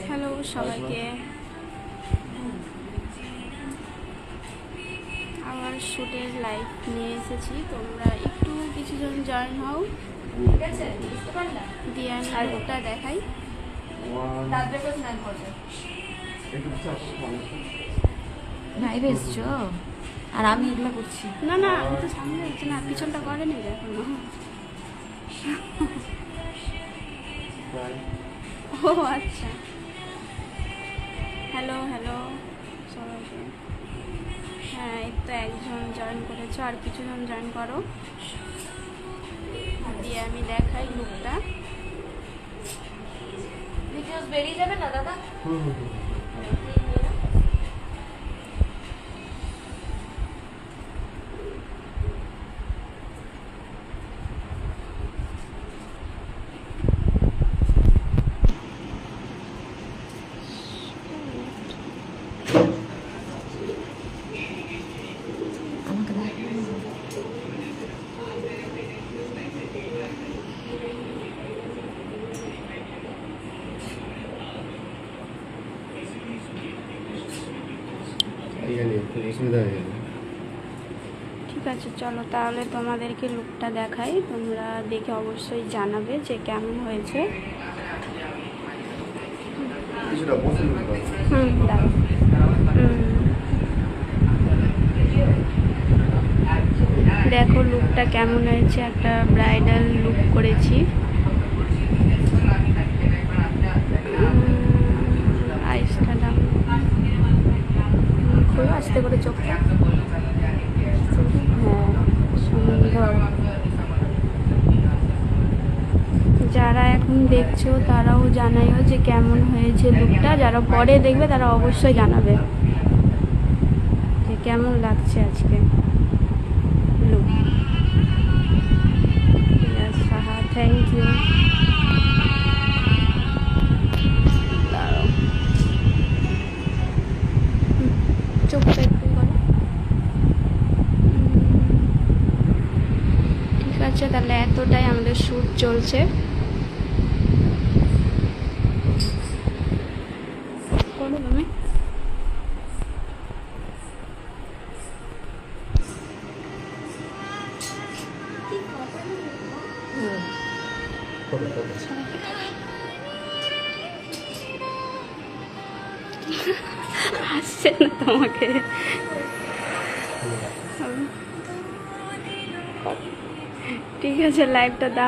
Hello সবাইকে, আমার শ্যুটের live নিয়ে এসেছি। তোমরা একটু কিছুজন জয়েন হও, ঠিক আছে? দিয়ে আমি লোকটা দেখাই। লাইভে এসছো আর আমি এগুলো করছি? না না, আমি তো সামনে হচ্ছে না, পিছনটা করেনি এখনো। ও আচ্ছা, হ্যালো হ্যালো সবাইকে। হ্যাঁ, এই তো একজন জয়েন করেছো, আর কিছুজন জয়েন করো, দিয়ে আমি দেখাই লুকটা। বেরিয়ে যাবে না দাদা? আমাকে ঠিক আছে, চলো তাহলে তোমাদেরকে লুকটা দেখাই। তোমরা দেখে অবশ্যই জানাবে যে কেমন হয়েছে। দাও। দেখো লুকটা কেমন হয়েছে, একটা ব্রাইডাল লুক করেছি। আইসটা দাম খুব আস্তে করে চোখটা। হ্যাঁ, সুন্দর। যারা এখন দেখছো তারাও জানাইও যে কেমন হয়েছে লুকটা। যারা পরে দেখবে তারা অবশ্যই জানাবে যে কেমন লাগছে আজকে লুক। Saha, thank you. চোখটা একটু করো। ঠিক আছে, তাহলে এতটাই আমাদের শ্যুট চলছে। করো তুমি। আসছে না তোমাকে? ঠিক আছে, লাইভটা দাও।